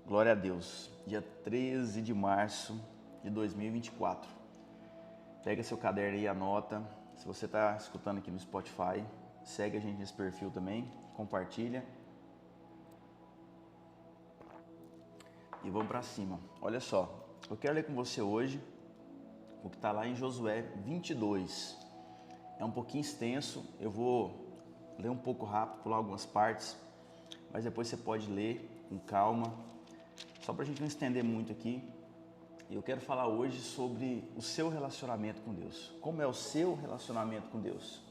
Glória a Deus. Dia 13 de março de 2024. Pega seu caderno e anota. Se você está escutando aqui no Spotify, segue a gente nesse perfil também, compartilha. E vamos para cima. Olha só, eu quero ler com você hoje o que está lá em Josué 22. É um pouquinho extenso, eu vou ler um pouco rápido, pular algumas partes, mas depois você pode ler com calma. Só para a gente não estender muito aqui, eu quero falar hoje sobre o seu relacionamento com Deus. Como é o seu relacionamento com Deus?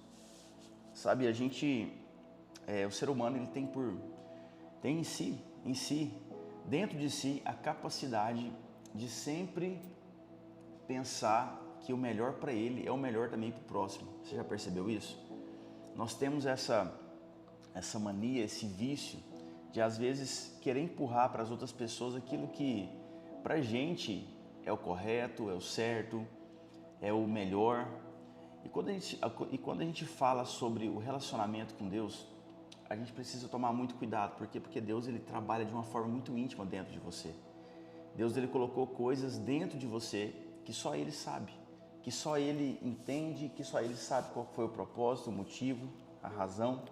Sabe, o ser humano, ele tem em si, dentro de si, a capacidade de sempre pensar que o melhor para ele é o melhor também para o próximo. Você já percebeu isso? Nós temos essa mania, esse vício de às vezes querer empurrar para as outras pessoas aquilo que para a gente é o correto, é o certo, é o melhor. E quando a gente fala sobre o relacionamento com Deus, a gente precisa tomar muito cuidado. Por quê? Porque Deus, ele trabalha de uma forma muito íntima dentro de você. Deus, ele colocou coisas dentro de você que só Ele sabe, que só Ele entende, que só Ele sabe qual foi o propósito, o motivo, a razão.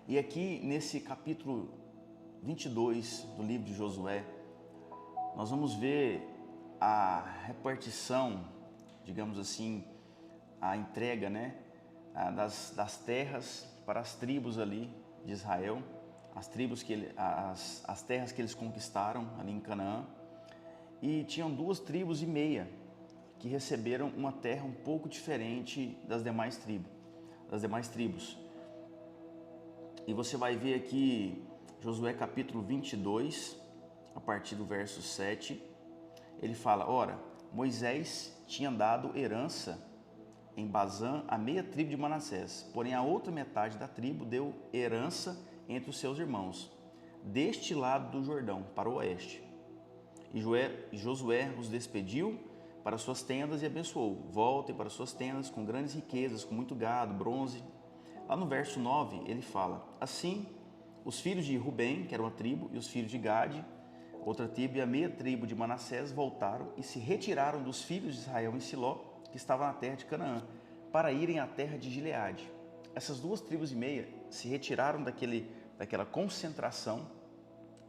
E aqui nesse capítulo 22 do livro de Josué, nós vamos ver a repartição, digamos assim, a entrega, das terras para as tribos ali de Israel, as terras que eles conquistaram ali em Canaã. E tinham 2,5 tribos que receberam uma terra um pouco diferente das demais tribos. E você vai ver aqui Josué capítulo 22, a partir do verso 7, ele fala: ora, Moisés tinha dado herança em Bazã a meia tribo de Manassés, porém a outra metade da tribo deu herança entre os seus irmãos, deste lado do Jordão, para o oeste. E Josué os despediu para suas tendas e abençoou: voltem para suas tendas com grandes riquezas, com muito gado, bronze. Lá no verso 9 ele fala: assim, os filhos de Rubem, que era uma tribo, e os filhos de Gade, outra tribo, e a meia tribo de Manassés voltaram e se retiraram dos filhos de Israel em Siló, que estava na terra de Canaã, para irem à terra de Gileade. Essas 2,5 tribos se retiraram daquela concentração,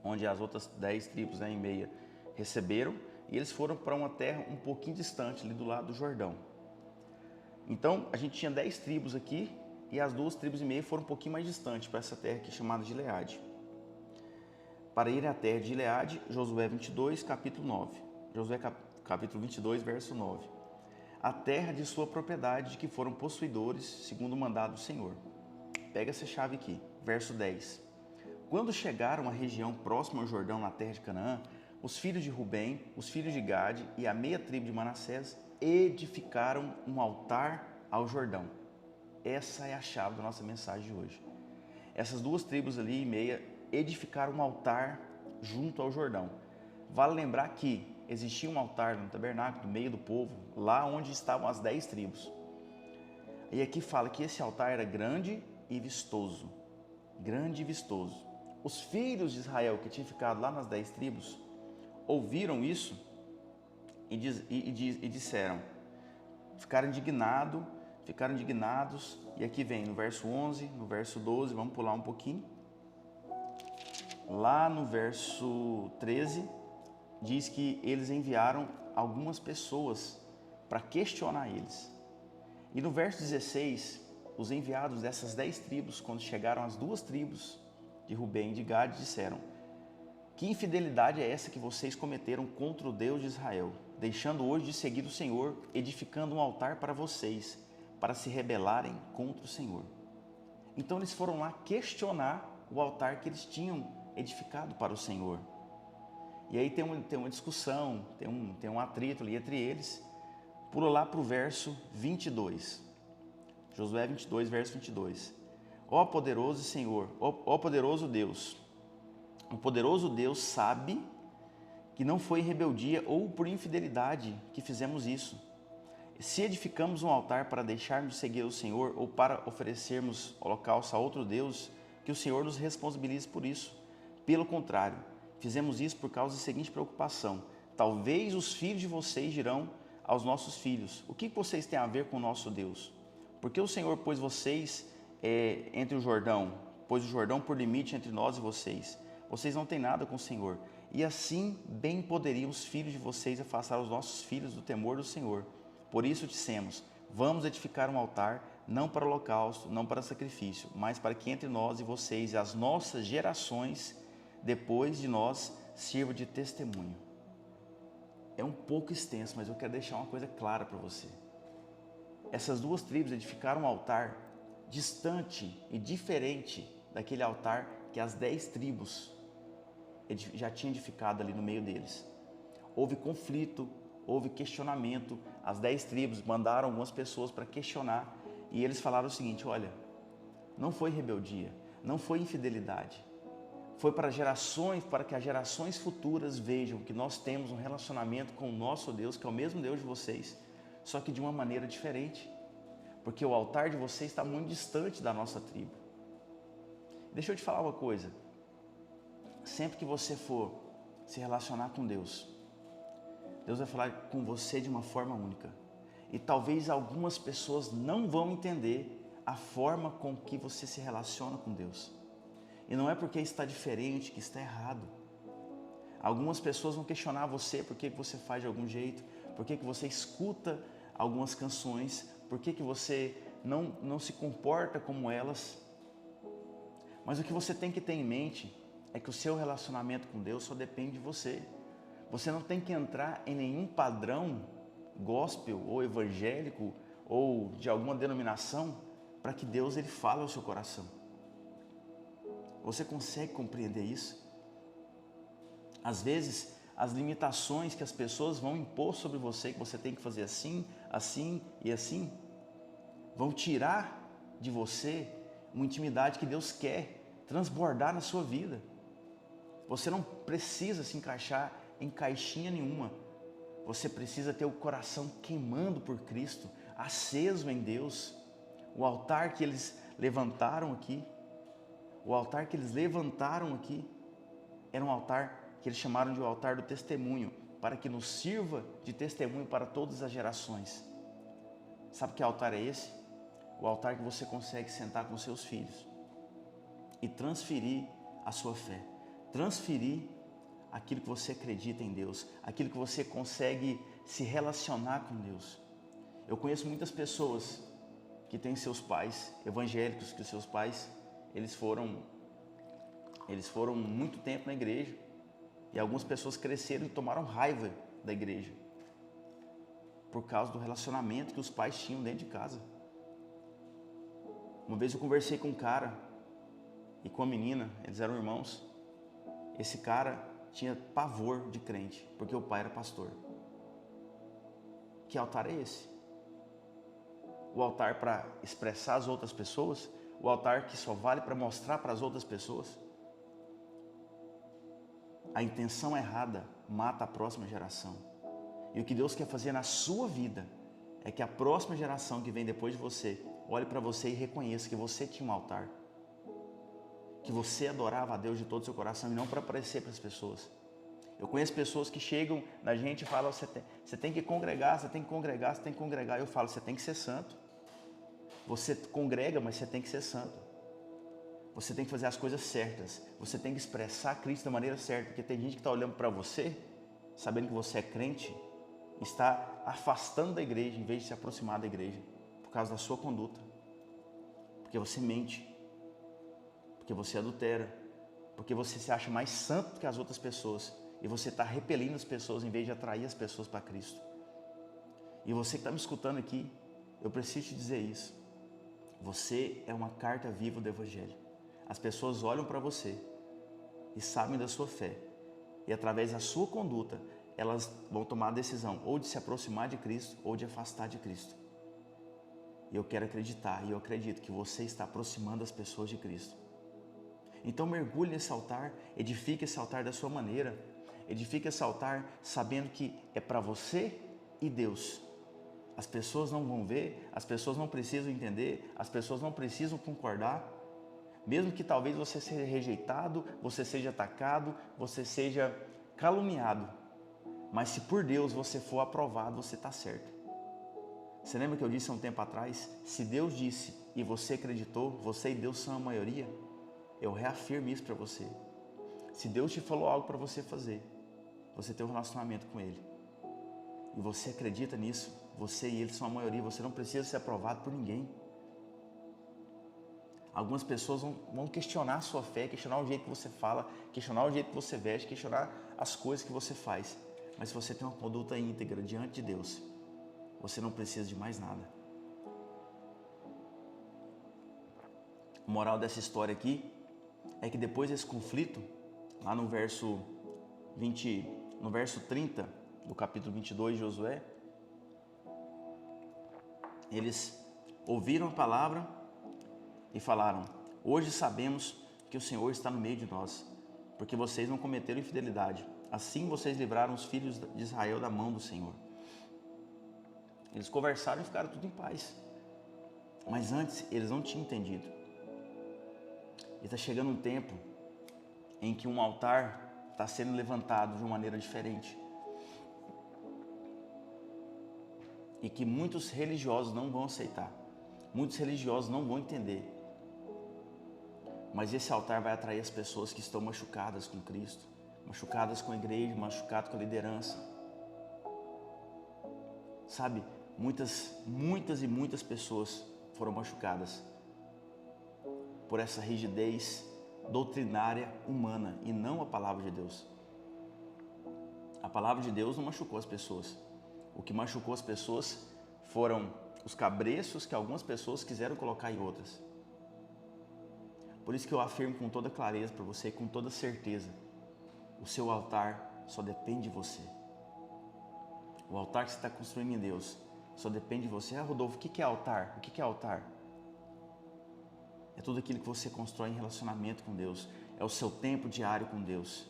onde as outras 10 tribos em meia receberam, e eles foram para uma terra um pouquinho distante, ali do lado do Jordão. Então, a gente tinha 10 tribos aqui, e as 2,5 tribos foram um pouquinho mais distantes, para essa terra aqui chamada Gileade. Para ir à terra de Gileade, Josué 22, capítulo 9. Josué capítulo 22, verso 9. A terra de sua propriedade, de que foram possuidores, segundo o mandado do Senhor. Pega essa chave aqui, verso 10. Quando chegaram à região próxima ao Jordão, na terra de Canaã, os filhos de Rubem, os filhos de Gade e a meia tribo de Manassés edificaram um altar ao Jordão. Essa é a chave da nossa mensagem de hoje. Essas 2 tribos ali e meia edificaram um altar junto ao Jordão. Vale lembrar que existia um altar no tabernáculo, no meio do povo, lá onde estavam as 10 tribos. E aqui fala que esse altar era grande e vistoso. Grande e vistoso. Os filhos de Israel que tinham ficado lá nas 10 tribos ouviram isso e disseram, ficaram indignados, e aqui vem no verso 11, no verso 12, vamos pular um pouquinho. Lá no verso 13, diz que eles enviaram algumas pessoas para questionar eles. E no verso 16, os enviados dessas 10 tribos, quando chegaram às 2 tribos de Rubem e de Gade, disseram: que infidelidade é essa que vocês cometeram contra o Deus de Israel, deixando hoje de seguir o Senhor, edificando um altar para vocês, para se rebelarem contra o Senhor. Então eles foram lá questionar o altar que eles tinham edificado para o Senhor. E aí tem uma discussão, tem um atrito ali entre eles. Pula lá para o verso 22. Josué 22, verso 22. Ó poderoso Senhor, ó poderoso Deus, o poderoso Deus sabe que não foi em rebeldia ou por infidelidade que fizemos isso. Se edificamos um altar para deixarmos de seguir o Senhor ou para oferecermos holocausto a outro Deus, que o Senhor nos responsabilize por isso. Pelo contrário, Fizemos isso por causa da seguinte preocupação: talvez os filhos de vocês dirão aos nossos filhos: o que vocês têm a ver com o nosso Deus? Porque o Senhor pôs vocês pôs o Jordão por limite entre nós e vocês. Vocês não têm nada com o Senhor. E assim bem poderiam os filhos de vocês afastar os nossos filhos do temor do Senhor. Por isso dissemos: vamos edificar um altar, não para holocausto, não para sacrifício, mas para que entre nós e vocês e as nossas gerações depois de nós sirva de testemunho. É um pouco extenso, mas eu quero deixar uma coisa clara para você. Essas duas tribos edificaram um altar distante e diferente daquele altar que as 10 tribos já tinham edificado ali no meio deles. Houve conflito, houve questionamento. As 10 tribos mandaram algumas pessoas para questionar e eles falaram o seguinte: olha, não foi rebeldia, não foi infidelidade. Foi para que as gerações futuras vejam que nós temos um relacionamento com o nosso Deus, que é o mesmo Deus de vocês, só que de uma maneira diferente. Porque o altar de vocês está muito distante da nossa tribo. Deixa eu te falar uma coisa. Sempre que você for se relacionar com Deus, Deus vai falar com você de uma forma única. E talvez algumas pessoas não vão entender a forma com que você se relaciona com Deus. E não é porque está diferente que está errado. Algumas pessoas vão questionar você por que você faz de algum jeito, por que você escuta algumas canções, por que você não se comporta como elas. Mas o que você tem que ter em mente é que o seu relacionamento com Deus só depende de você. Você não tem que entrar em nenhum padrão gospel ou evangélico ou de alguma denominação para que Deus ele fale ao seu coração. Você consegue compreender isso? Às vezes, as limitações que as pessoas vão impor sobre você, que você tem que fazer assim, assim e assim, vão tirar de você uma intimidade que Deus quer transbordar na sua vida. Você não precisa se encaixar em caixinha nenhuma. Você precisa ter o coração queimando por Cristo, aceso em Deus. O altar que eles levantaram aqui, era um altar que eles chamaram de o altar do testemunho, para que nos sirva de testemunho para todas as gerações. Sabe que altar é esse? O altar que você consegue sentar com seus filhos e transferir a sua fé, transferir aquilo que você acredita em Deus, aquilo que você consegue se relacionar com Deus. Eu conheço muitas pessoas que têm seus pais evangélicos, que os seus pais eles foram muito tempo na igreja, e algumas pessoas cresceram e tomaram raiva da igreja por causa do relacionamento que os pais tinham dentro de casa. Uma vez eu conversei com um cara e com a menina, eles eram irmãos. Esse cara tinha pavor de crente, porque o pai era pastor. Que altar é esse? O altar para expressar as outras pessoas? O altar que só vale para mostrar para as outras pessoas? A intenção errada mata a próxima geração. E o que Deus quer fazer na sua vida é que a próxima geração que vem depois de você olhe para você e reconheça que você tinha um altar, que você adorava a Deus de todo o seu coração e não para aparecer para as pessoas. Eu conheço pessoas que chegam na gente e falam: você tem que congregar, você tem que congregar, você tem que congregar. Eu falo: você tem que ser santo. Você congrega, mas você tem que ser santo. Você tem que fazer as coisas certas. Você tem que expressar Cristo da maneira certa. Porque tem gente que está olhando para você, sabendo que você é crente, está afastando da igreja em vez de se aproximar da igreja, por causa da sua conduta. Porque você mente, porque você adultera, porque você se acha mais santo que as outras pessoas e você está repelindo as pessoas em vez de atrair as pessoas para Cristo. E você que está me escutando aqui, eu preciso te dizer isso. Você é uma carta viva do Evangelho. As pessoas olham para você e sabem da sua fé. E através da sua conduta, elas vão tomar a decisão ou de se aproximar de Cristo ou de afastar de Cristo. E eu quero acreditar, e eu acredito que você está aproximando as pessoas de Cristo. Então mergulhe nesse altar, edifique esse altar da sua maneira. Edifique esse altar sabendo que é para você e Deus. As pessoas não vão ver, as pessoas não precisam entender, as pessoas não precisam concordar. Mesmo que talvez você seja rejeitado, você seja atacado, você seja caluniado. Mas se por Deus você for aprovado, você está certo. Você lembra que eu disse há um tempo atrás? Se Deus disse e você acreditou, você e Deus são a maioria. Eu reafirmo isso para você. Se Deus te falou algo para você fazer, você tem um relacionamento com Ele, e você acredita nisso, você e Ele são a maioria, você não precisa ser aprovado por ninguém. Algumas pessoas vão questionar a sua fé, questionar o jeito que você fala, questionar o jeito que você veste, questionar as coisas que você faz. Mas se você tem uma conduta íntegra diante de Deus, você não precisa de mais nada. A moral dessa história aqui é que depois desse conflito, lá no verso 30 do capítulo 22 de Josué, eles ouviram a palavra e falaram: hoje sabemos que o Senhor está no meio de nós, porque vocês não cometeram infidelidade. Assim vocês livraram os filhos de Israel da mão do Senhor. Eles conversaram e ficaram tudo em paz. Mas antes eles não tinham entendido. E está chegando um tempo em que um altar está sendo levantado de uma maneira diferente. E que muitos religiosos não vão aceitar. Muitos religiosos não vão entender. Mas esse altar vai atrair as pessoas que estão machucadas com Cristo, machucadas com a igreja, machucadas com a liderança. Sabe, muitas pessoas foram machucadas por essa rigidez doutrinária humana e não a palavra de Deus. A palavra de Deus não machucou as pessoas. O que machucou as pessoas foram os cabreços que algumas pessoas quiseram colocar em outras. Por isso que eu afirmo com toda clareza para você, com toda certeza, o seu altar só depende de você. O altar que você está construindo em Deus só depende de você. Ah, Rodolfo, o que é altar? O que é altar? É tudo aquilo que você constrói em relacionamento com Deus. É o seu tempo diário com Deus.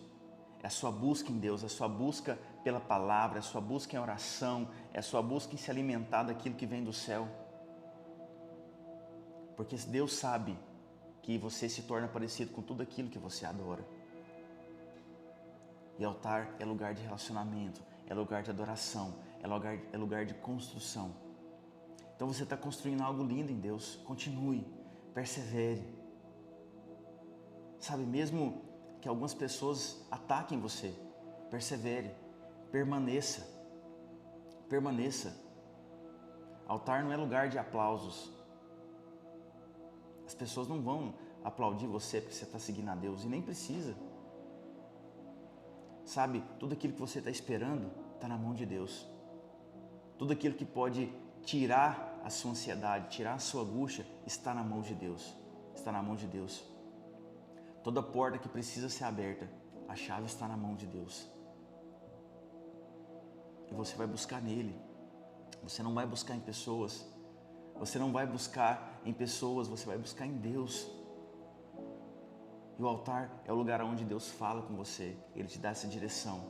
É a sua busca em Deus, é a sua busca pela palavra, é a sua busca em oração, é a sua busca em se alimentar daquilo que vem do céu. Porque Deus sabe que você se torna parecido com tudo aquilo que você adora. E altar é lugar de relacionamento, é lugar de adoração, é lugar de construção. Então você está construindo algo lindo em Deus. Continue, persevere. Sabe, mesmo que algumas pessoas ataquem você, persevere, permaneça. Permaneça. Altar não é lugar de aplausos. As pessoas não vão aplaudir você porque você está seguindo a Deus, e nem precisa. Sabe, tudo aquilo que você está esperando está na mão de Deus. Tudo aquilo que pode tirar a sua ansiedade, tirar a sua angústia, está na mão de Deus. Está na mão de Deus. Toda porta que precisa ser aberta, a chave está na mão de Deus. E você vai buscar nele. Você não vai buscar em pessoas. Você não vai buscar em pessoas, você vai buscar em Deus. E o altar é o lugar onde Deus fala com você. Ele te dá essa direção.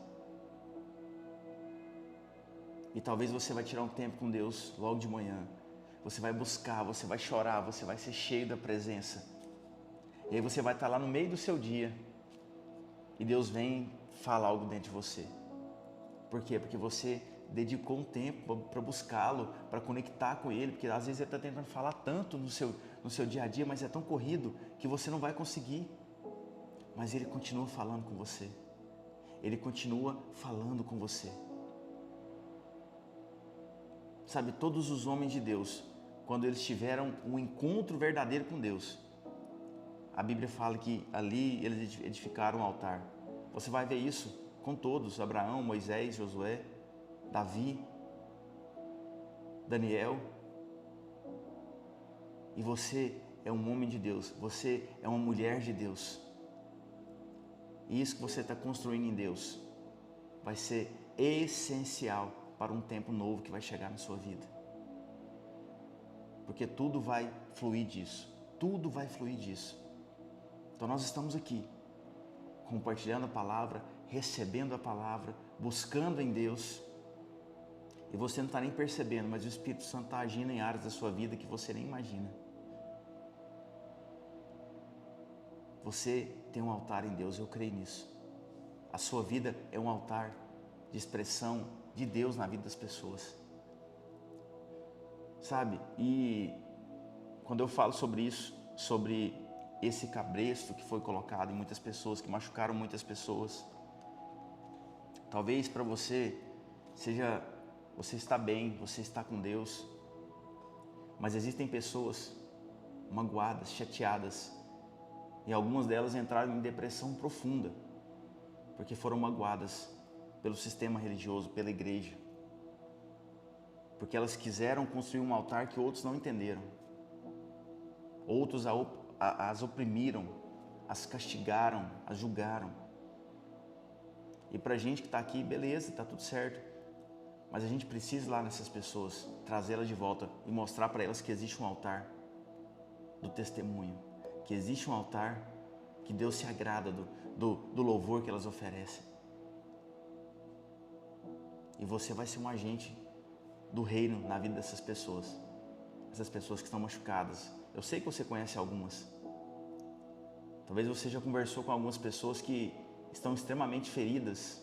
E talvez você vai tirar um tempo com Deus logo de manhã. Você vai buscar, você vai chorar, você vai ser cheio da presença. E aí você vai estar lá no meio do seu dia. E Deus vem falar algo dentro de você. Por quê? Porque você dedicou um tempo para buscá-lo, para conectar com Ele. Porque às vezes Ele está tentando falar tanto no seu dia a dia, mas é tão corrido que você não vai conseguir. Mas Ele continua falando com você. Ele continua falando com você. Sabe, todos os homens de Deus, quando eles tiveram um encontro verdadeiro com Deus, a Bíblia fala que ali eles edificaram um altar. Você vai ver isso com todos: Abraão, Moisés, Josué, Davi, Daniel. E você é um homem de Deus, você é uma mulher de Deus. E isso que você está construindo em Deus vai ser essencial para um tempo novo que vai chegar na sua vida. Porque tudo vai fluir disso. Tudo vai fluir disso. Então nós estamos aqui, compartilhando a palavra, recebendo a palavra, buscando em Deus. E você não está nem percebendo, mas o Espírito Santo está agindo em áreas da sua vida que você nem imagina. Você tem um altar em Deus, eu creio nisso. A sua vida é um altar de expressão de Deus na vida das pessoas. Sabe? E quando eu falo sobre isso, sobre esse cabresto que foi colocado em muitas pessoas, que machucaram muitas pessoas, talvez para você seja, você está bem, você está com Deus, mas existem pessoas magoadas, chateadas, e algumas delas entraram em depressão profunda, porque foram magoadas pelo sistema religioso, pela igreja, porque elas quiseram construir um altar que outros não entenderam. Outros as oprimiram, as castigaram, as julgaram. E pra gente que está aqui, beleza, está tudo certo. Mas a gente precisa ir lá nessas pessoas, trazê-las de volta e mostrar para elas que existe um altar do testemunho, que existe um altar que Deus se agrada do louvor que elas oferecem. E você vai ser um agente do reino na vida dessas pessoas. Essas pessoas que estão machucadas. Eu sei que você conhece algumas. Talvez você já conversou com algumas pessoas que estão extremamente feridas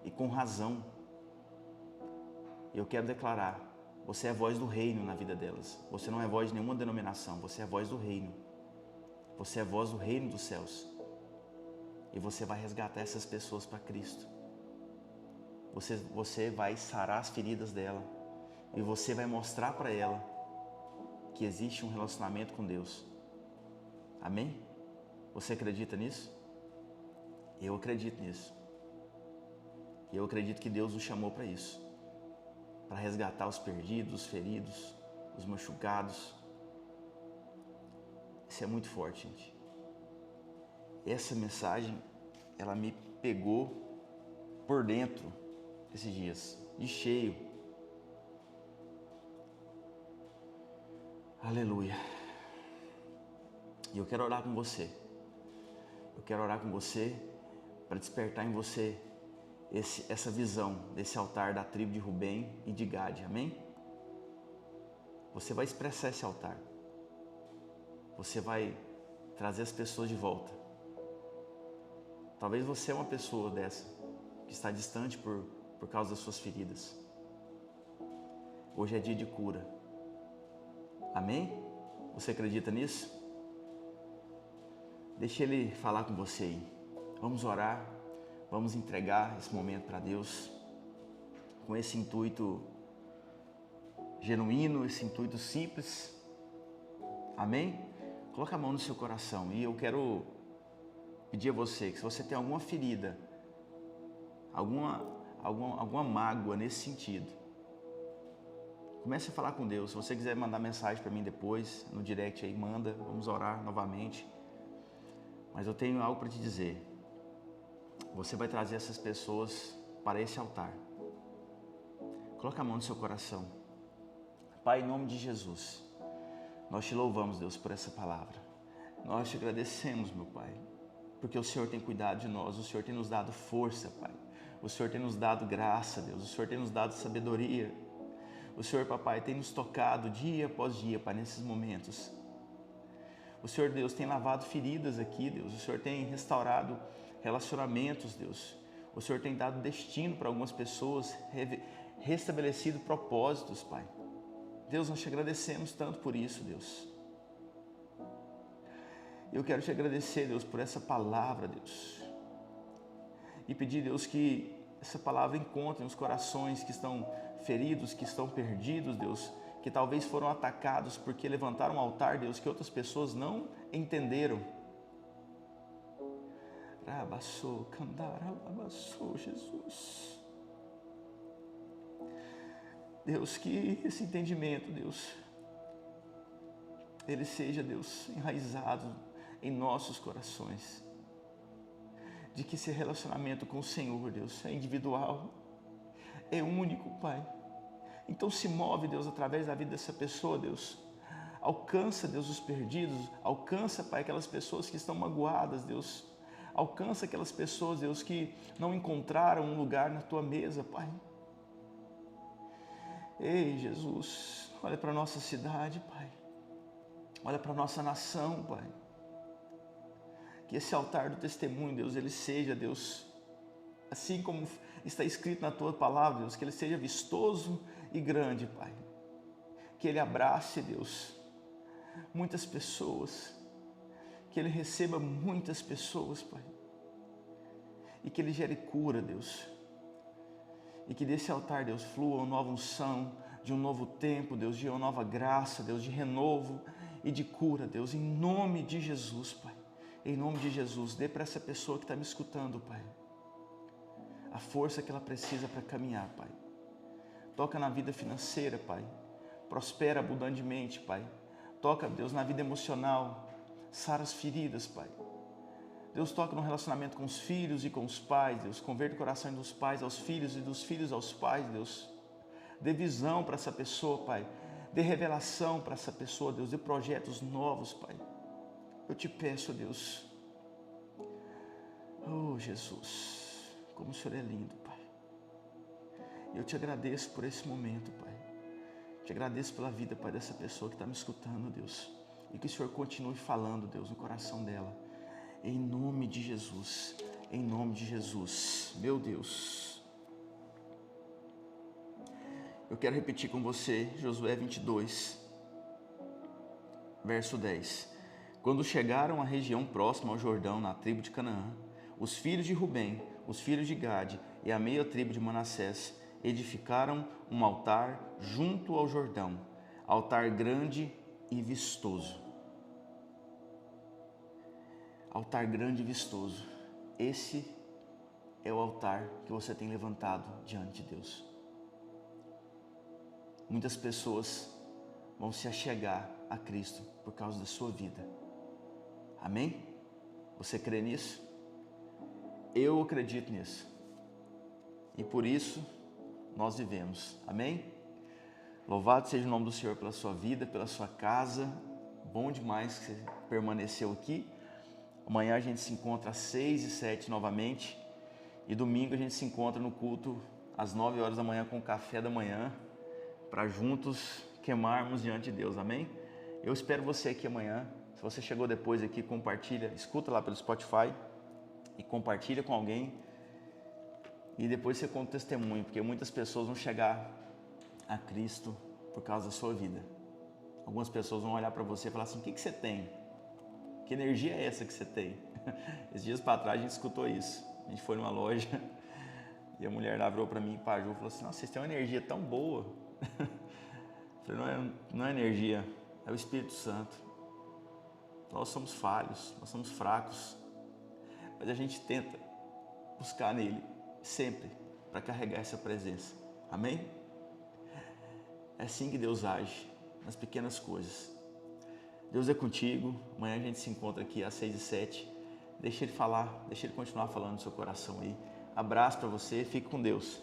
e com razão. Eu quero declarar, você é a voz do reino na vida delas. Você não é voz de nenhuma denominação, você é a voz do reino. Você é a voz do reino dos céus. E você vai resgatar essas pessoas para Cristo. Você vai sarar as feridas dela. E você vai mostrar para ela que existe um relacionamento com Deus. Amém? Você acredita nisso? Eu acredito nisso. Eu acredito que Deus nos chamou para isso. Para resgatar os perdidos, os feridos, os machucados. Isso é muito forte, gente. Essa mensagem, ela me pegou por dentro esses dias, de cheio. Aleluia. E eu quero orar com você. Eu quero orar com você para despertar em você essa visão desse altar da tribo de Rubem e de Gade. Amém? Você vai expressar esse altar. Você vai trazer as pessoas de volta. Talvez você é uma pessoa dessa, que está distante por causa das suas feridas. Hoje é dia de cura. Amém? Você acredita nisso? Deixa Ele falar com você aí. Vamos orar, vamos entregar esse momento para Deus, com esse intuito genuíno, esse intuito simples. Amém? Coloca a mão no seu coração e eu quero pedir a você que se você tem alguma ferida, alguma mágoa nesse sentido, comece a falar com Deus. Se você quiser mandar mensagem para mim depois, no direct aí, manda, vamos orar novamente. Mas eu tenho algo para te dizer. Você vai trazer essas pessoas para esse altar. Coloca a mão no seu coração. Pai, em nome de Jesus, nós te louvamos, Deus, por essa palavra. Nós te agradecemos, meu Pai, porque o Senhor tem cuidado de nós, o Senhor tem nos dado força, Pai. O Senhor tem nos dado graça, Deus, o Senhor tem nos dado sabedoria. O Senhor, Papai, tem nos tocado dia após dia, Pai, nesses momentos. O Senhor, Deus, tem lavado feridas aqui, Deus. O Senhor tem restaurado relacionamentos, Deus. O Senhor tem dado destino para algumas pessoas, restabelecido propósitos, Pai. Deus, nós te agradecemos tanto por isso, Deus. Eu quero te agradecer, Deus, por essa palavra, Deus. E pedir, Deus, que essa palavra encontre nos corações que estão feridos, que estão perdidos, Deus, que talvez foram atacados porque levantaram um altar, Deus, que outras pessoas não entenderam. Rabassou, candará, rabassou, Jesus. Deus, que esse entendimento, Deus, ele seja, Deus, enraizado em nossos corações. De que esse relacionamento com o Senhor, Deus, é individual, é único, Pai. Então se move, Deus, através da vida dessa pessoa, Deus. Alcança, Deus, os perdidos. Alcança, Pai, aquelas pessoas que estão magoadas, Deus. Alcança aquelas pessoas, Deus, que não encontraram um lugar na Tua mesa, Pai. Ei, Jesus, olha para a nossa cidade, Pai. Olha para a nossa nação, Pai. Que esse altar do testemunho, Deus, ele seja, Deus, assim como está escrito na tua palavra, Deus, que ele seja vistoso e grande, Pai. Que ele abrace, Deus, muitas pessoas, que ele receba muitas pessoas, Pai. E que ele gere cura, Deus. E que desse altar, Deus, flua uma nova unção, de um novo tempo, Deus, de uma nova graça, Deus, de renovo e de cura, Deus, em nome de Jesus, Pai. Em nome de Jesus, dê para essa pessoa que está me escutando, Pai, a força que ela precisa para caminhar, Pai. Toca na vida financeira, Pai. Prospera abundantemente, Pai. Toca, Deus, na vida emocional. Sara as feridas, Pai. Deus, toca no relacionamento com os filhos e com os pais, Deus. Converte o coração dos pais aos filhos e dos filhos aos pais, Deus. Dê visão para essa pessoa, Pai. Dê revelação para essa pessoa, Deus. Dê projetos novos, Pai. Eu te peço, Deus. Oh, Jesus, como o Senhor é lindo, Pai. Eu te agradeço por esse momento, Pai. Te agradeço pela vida, Pai, dessa pessoa que está me escutando, Deus. E que o Senhor continue falando, Deus, no coração dela. Em nome de Jesus. Em nome de Jesus. Meu Deus. Eu quero repetir com você Josué 22, verso 10. Quando chegaram à região próxima ao Jordão, na tribo de Canaã, os filhos de Rubem, os filhos de Gade e a meia tribo de Manassés edificaram um altar junto ao Jordão, altar grande e vistoso. Altar grande e vistoso. Esse é o altar que você tem levantado diante de Deus. Muitas pessoas vão se achegar a Cristo por causa da sua vida. Amém? Você crê nisso? Eu acredito nisso. E por isso nós vivemos. Amém? Louvado seja o nome do Senhor pela sua vida, pela sua casa. Bom demais que você permaneceu aqui. Amanhã a gente se encontra às 6 e 7 novamente. E domingo a gente se encontra no culto às 9 horas da manhã com o café da manhã, para juntos queimarmos diante de Deus. Amém? Eu espero você aqui amanhã. Se você chegou depois aqui, compartilha, escuta lá pelo Spotify e compartilha com alguém. E depois você conta o testemunho, porque muitas pessoas vão chegar a Cristo por causa da sua vida. Algumas pessoas vão olhar para você e falar assim: o que você tem? Que energia é essa que você tem? Esses dias para trás a gente escutou isso. A gente foi numa loja e a mulher lá virou para mim, Paju, e falou assim: nossa, vocês têm uma energia tão boa. Eu falei: não é energia, é o Espírito Santo. Nós somos falhos, nós somos fracos, mas a gente tenta buscar nele sempre para carregar essa presença. Amém? É assim que Deus age, nas pequenas coisas. Deus é contigo. Amanhã a gente se encontra aqui às 6 e 7. Deixa ele falar, deixa ele continuar falando no seu coração aí. Abraço para você, fique com Deus.